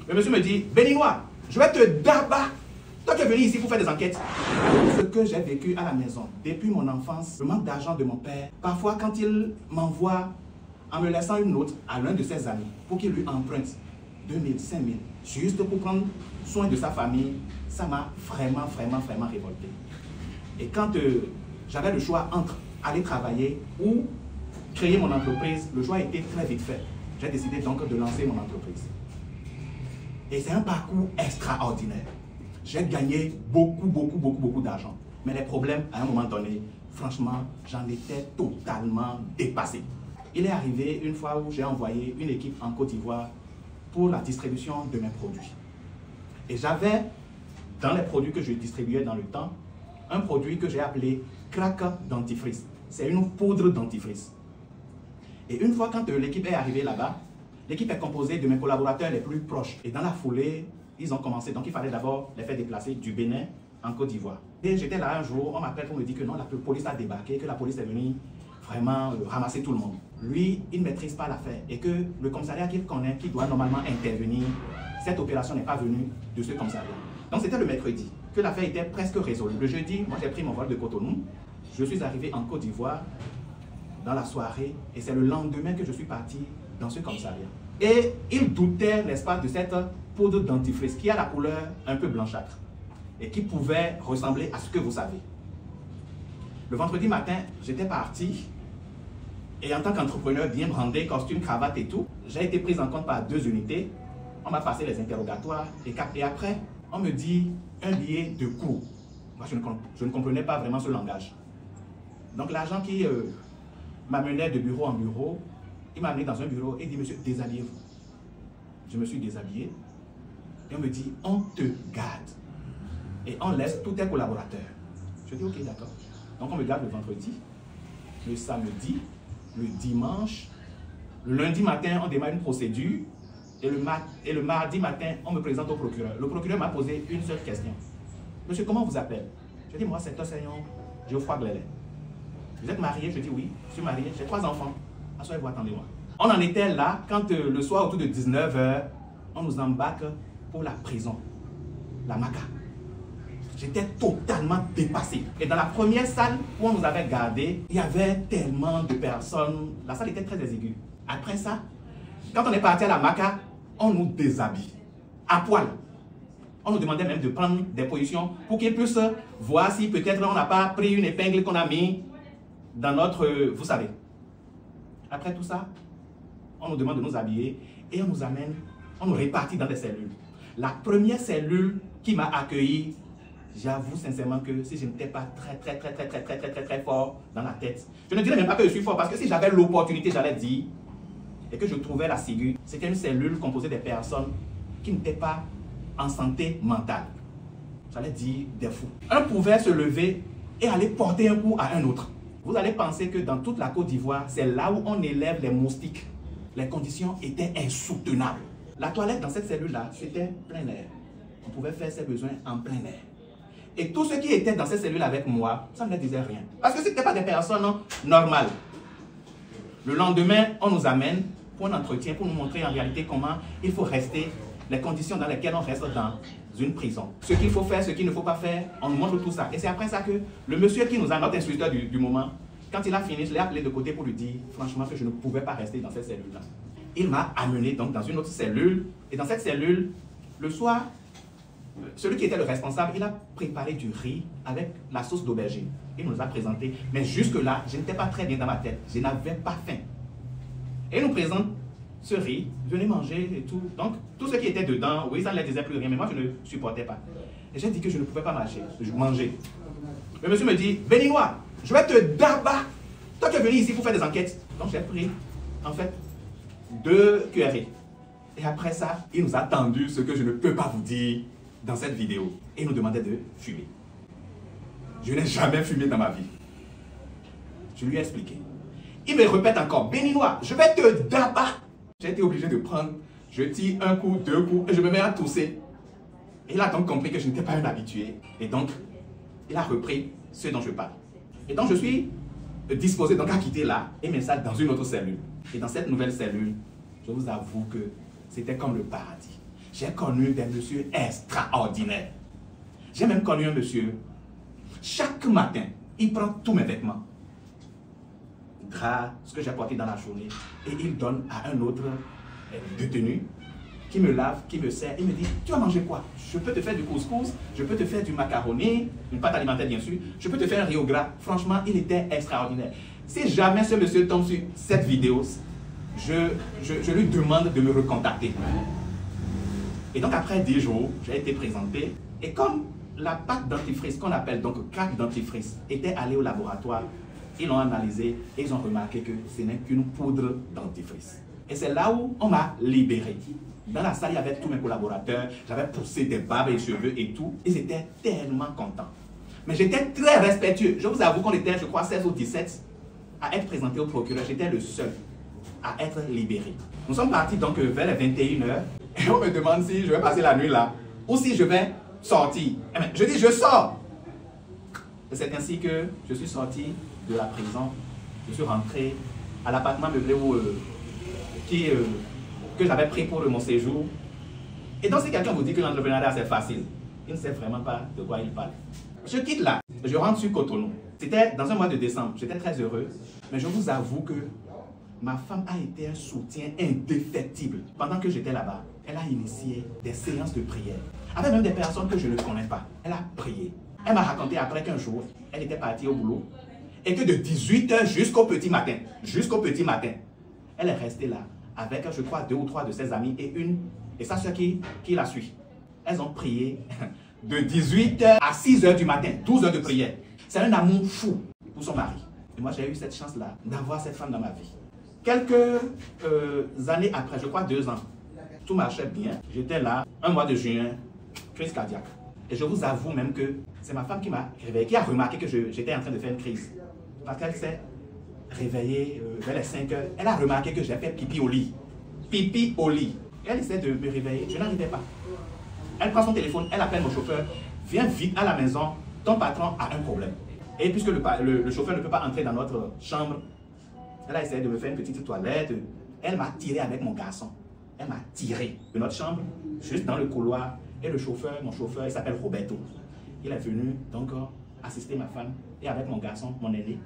Le monsieur me dit, Béninois, je vais te dabat. Toi, tu es venu ici pour faire des enquêtes. Ce que j'ai vécu à la maison, depuis mon enfance, le manque d'argent de mon père, parfois quand il m'envoie en me laissant une note à l'un de ses amis pour qu'il lui emprunte 2000, 5000, juste pour prendre soin de sa famille, ça m'a vraiment révolté. Et quand j'avais le choix entre aller travailler ou créer mon entreprise, le choix était très vite fait. J'ai décidé donc de lancer mon entreprise. Et c'est un parcours extraordinaire. J'ai gagné beaucoup d'argent. Mais les problèmes, à un moment donné, franchement, j'en étais totalement dépassé. Il est arrivé une fois où j'ai envoyé une équipe en Côte d'Ivoire pour la distribution de mes produits. Et j'avais, dans les produits que je distribuais dans le temps, un produit que j'ai appelé crack dentifrice. C'est une poudre dentifrice. Et une fois quand l'équipe est arrivée là-bas, l'équipe est composée de mes collaborateurs les plus proches. Et dans la foulée, ils ont commencé. Donc il fallait d'abord les faire déplacer du Bénin en Côte d'Ivoire. Et j'étais là un jour, on m'appelle pour me dire que non, la police a débarqué, que la police est venue vraiment ramasser tout le monde. Lui, il ne maîtrise pas l'affaire et que le commissariat qu'il connaît, qui doit normalement intervenir, cette opération n'est pas venue de ce commissariat. Donc c'était le mercredi que l'affaire était presque résolue. Le jeudi, moi j'ai pris mon vol de Cotonou. Je suis arrivé en Côte d'Ivoire dans la soirée et c'est le lendemain que je suis parti dans ce commissariat. Et il doutait, n'est-ce pas, de cette poudre dentifrice qui a la couleur un peu blanchâtre et qui pouvait ressembler à ce que vous savez. Le vendredi matin, j'étais parti et en tant qu'entrepreneur bien brandé, costume, cravate et tout, j'ai été pris en compte par 2 unités. On m'a passé les interrogatoires et après, on me dit un billet de cours. Moi, je ne comprenais pas vraiment ce langage. Donc l'agent qui m'amenait de bureau en bureau, il m'a amené dans un bureau et dit, monsieur, déshabillez-vous. Je me suis déshabillé et on me dit, on te garde et on laisse tous tes collaborateurs. Je dis, ok, d'accord. Donc on me garde le vendredi, le samedi, le dimanche, le lundi matin, on démarre une procédure et le mardi matin, on me présente au procureur. Le procureur m'a posé une seule question. Monsieur, comment vous appelez? Je dis, moi, c'est Tosseyon Geoffroy Glélé. Vous êtes marié? Je dis, oui, je suis marié, j'ai 3 enfants. Asseyez-vous, attendez-moi. On en était là quand le soir, autour de 19 h, on nous embarque pour la prison, la Maca. J'étais totalement dépassé. Et dans la première salle où on nous avait gardés, il y avait tellement de personnes. La salle était très exiguë. Après ça, quand on est parti à la Maca, on nous déshabille, à poil. On nous demandait même de prendre des positions pour qu'ils puissent voir si peut-être on n'a pas pris une épingle qu'on a mis dans notre... vous savez. Après tout ça, on nous demande de nous habiller et on nous amène, on nous répartit dans des cellules. La première cellule qui m'a accueilli, j'avoue sincèrement que si je n'étais pas très fort dans la tête, je ne dirais même pas que je suis fort parce que si j'avais l'opportunité, j'allais dire, et que je trouvais la ciguë, c'était une cellule composée de personnes qui n'étaient pas en santé mentale. J'allais dire des fous. Un pouvait se lever et aller porter un coup à un autre. Vous allez penser que dans toute la Côte d'Ivoire, c'est là où on élève les moustiques. Les conditions étaient insoutenables. La toilette dans cette cellule-là, c'était plein air. On pouvait faire ses besoins en plein air. Et tous ceux qui étaient dans cette cellule avec moi, ça ne leur disait rien. Parce que ce n'étaient pas des personnes normales. Le lendemain, on nous amène pour un entretien, pour nous montrer en réalité comment il faut rester, les conditions dans lesquelles on reste dans une prison. Ce qu'il faut faire, ce qu'il ne faut pas faire, on nous montre tout ça. Et c'est après ça que le monsieur qui nous a, notre instructeur du moment, quand il a fini, je l'ai appelé de côté pour lui dire franchement que je ne pouvais pas rester dans cette cellule-là. Il m'a amené donc dans une autre cellule. Et dans cette cellule, le soir, celui qui était le responsable, il a préparé du riz avec la sauce d'aubergine. Il nous a présenté. Mais jusque-là, je n'étais pas très bien dans ma tête. Je n'avais pas faim. Et il nous présente ce riz, venez manger et tout. Donc, tous ceux qui étaient dedans, oui, ça ne leur disait plus rien, mais moi, je ne supportais pas. Et j'ai dit que je ne pouvais pas manger. Le monsieur me dit, Béninois, je vais te dabat. Toi, tu es venu ici pour faire des enquêtes. Donc, j'ai pris, en fait, 2 cuillerées. Et après ça, il nous a tendu ce que je ne peux pas vous dire dans cette vidéo. Et il nous demandait de fumer. Je n'ai jamais fumé dans ma vie. Je lui ai expliqué. Il me répète encore, Béninois, je vais te dabat. J'ai été obligé de prendre, je tire un coup, 2 coups, et je me mets à tousser. Et il a donc compris que je n'étais pas un habitué. Et donc, il a repris ce dont je parle. Et donc, je suis disposé donc à quitter là et m'installer dans une autre cellule. Et dans cette nouvelle cellule, je vous avoue que c'était comme le paradis. J'ai connu des messieurs extraordinaires. J'ai même connu un monsieur, chaque matin, il prend tous mes vêtements, draps, ce que j'ai porté dans la journée, et il donne à un autre détenu qui me lave, qui me sert, et me dit, tu vas manger quoi? Je peux te faire du couscous, je peux te faire du macaroni, une pâte alimentaire bien sûr, je peux te faire un riz au gras. Franchement, il était extraordinaire. Si jamais ce monsieur tombe sur cette vidéo, je lui demande de me recontacter. Et donc après 10 jours, j'ai été présenté, et comme la pâte dentifrice qu'on appelle donc crack dentifrice était allée au laboratoire, ils l'ont analysé et ils ont remarqué que ce n'est qu'une poudre dentifrice. Et c'est là où on m'a libéré. Dans la salle, il y avait tous mes collaborateurs, j'avais poussé des barbes et cheveux et tout. Ils étaient tellement contents. Mais j'étais très respectueux. Je vous avoue qu'on était, je crois, 16 ou 17 à être présenté au procureur. J'étais le seul à être libéré. Nous sommes partis donc vers les 21h et on me demande si je vais passer la nuit là ou si je vais sortir. Je dis, je sors. C'est ainsi que je suis sorti de la prison. Je suis rentré à l'appartement meublé que j'avais pris pour mon séjour. Et donc, si quelqu'un vous dit que l'entrepreneuriat c'est facile, il ne sait vraiment pas de quoi il parle. Je quitte là, je rentre sur Cotonou. C'était dans un mois de décembre, j'étais très heureux. Mais je vous avoue que ma femme a été un soutien indéfectible. Pendant que j'étais là-bas, elle a initié des séances de prière. Avec même des personnes que je ne connais pas. Elle a prié. Elle m'a raconté après qu'un jour, elle était partie au boulot et que de 18h jusqu'au petit matin, elle est restée là avec, je crois, 2 ou 3 de ses amis et sa soeur qui la suit. Elles ont prié de 18h à 6h du matin, 12 heures de prière. C'est un amour fou pour son mari. Et moi, j'ai eu cette chance-là d'avoir cette femme dans ma vie. Quelques années après, je crois 2 ans, tout marchait bien. J'étais là, un mois de juin, crise cardiaque. Et je vous avoue même que c'est ma femme qui m'a réveillé, qui a remarqué que j'étais en train de faire une crise. Parce qu'elle s'est réveillée vers les 5 heures. Elle a remarqué que j'ai fait pipi au lit. Pipi au lit. Elle essaie de me réveiller. Je n'arrivais pas. Elle prend son téléphone, elle appelle mon chauffeur. Viens vite à la maison, ton patron a un problème. Et puisque le chauffeur ne peut pas entrer dans notre chambre, elle a essayé de me faire une petite toilette. Elle m'a tiré avec mon garçon. Elle m'a tiré de notre chambre, juste dans le couloir. Et le chauffeur, mon chauffeur, il s'appelle Roberto. Il est venu donc assister ma femme. Et avec mon garçon, mon aîné,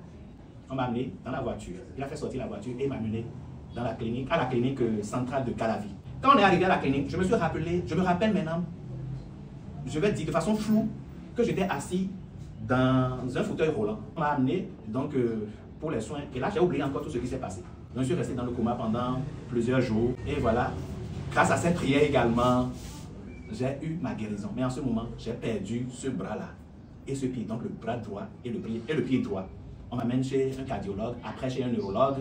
on m'a amené dans la voiture. Il a fait sortir la voiture et m'a amené dans la clinique, à la clinique centrale de Calavi. Quand on est arrivé à la clinique, je me rappelle maintenant, je vais dire de façon floue, que j'étais assis dans un fauteuil roulant. On m'a amené donc pour les soins. Et là, j'ai oublié encore tout ce qui s'est passé. Donc, je suis resté dans le coma pendant plusieurs jours. Et voilà, grâce à cette prière également, j'ai eu ma guérison. Mais en ce moment, j'ai perdu ce bras-là et ce pied. Donc, le bras droit et le pied droit. On m'amène chez un cardiologue, après chez un neurologue.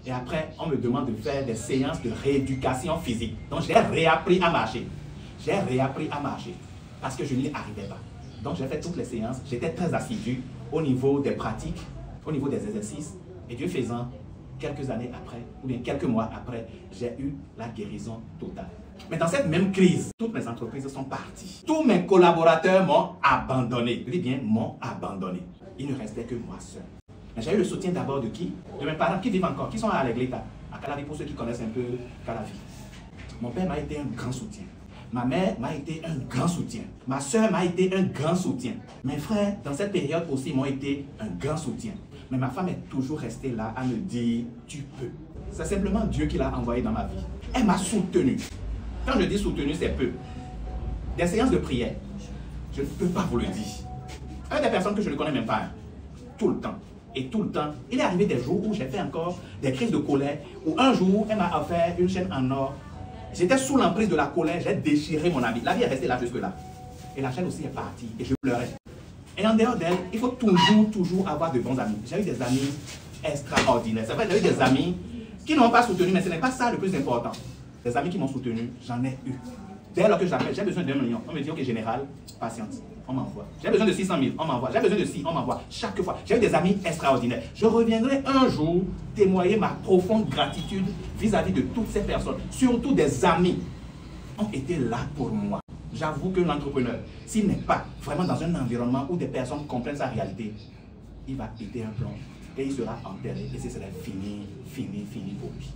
Et après, on me demande de faire des séances de rééducation physique. Donc, j'ai réappris à marcher. J'ai réappris à marcher parce que je n'y arrivais pas. Donc, j'ai fait toutes les séances. J'étais très assidu au niveau des pratiques, au niveau des exercices. Et Dieu faisant, quelques années après, ou bien quelques mois après, j'ai eu la guérison totale. Mais dans cette même crise, toutes mes entreprises sont parties. Tous mes collaborateurs m'ont abandonné. Je dis bien, m'ont abandonné. Il ne restait que moi seul. Mais j'ai eu le soutien d'abord de qui? De mes parents qui vivent encore, qui sont à l'Églita, à Calavi, pour ceux qui connaissent un peu Calavi. Mon père m'a été un grand soutien. Ma mère m'a été un grand soutien. Ma soeur m'a été un grand soutien. Mes frères, dans cette période aussi, m'ont été un grand soutien. Mais ma femme est toujours restée là à me dire, tu peux. C'est simplement Dieu qui l'a envoyé dans ma vie. Elle m'a soutenu. Quand je dis soutenu, c'est peu. Des séances de prière, je ne peux pas vous le dire. Avec des personnes que je ne connais même pas, tout le temps. Et tout le temps, il est arrivé des jours où j'ai fait encore des crises de colère, où un jour, elle m'a offert une chaîne en or. J'étais sous l'emprise de la colère, j'ai déchiré mon habit. La vie est restée là jusque-là. Et la chaîne aussi est partie, et je pleurais. Et en dehors d'elle, il faut toujours avoir de bons amis. J'ai eu des amis extraordinaires. C'est vrai, j'ai eu des amis qui n'ont pas soutenu, mais ce n'est pas ça le plus important. Des amis qui m'ont soutenu, j'en ai eu. Dès lors que j'appelle, j'ai besoin d'1 million. On me dit, ok, général, patiente, on m'envoie. J'ai besoin de 600 000, on m'envoie. J'ai besoin de 6, on m'envoie. Chaque fois, j'ai eu des amis extraordinaires. Je reviendrai un jour témoigner ma profonde gratitude vis-à-vis de toutes ces personnes. Surtout des amis ont été là pour moi. J'avoue que l'entrepreneur, s'il n'est pas vraiment dans un environnement où des personnes comprennent sa réalité, il va péter un plomb et il sera enterré et ce serait fini pour lui.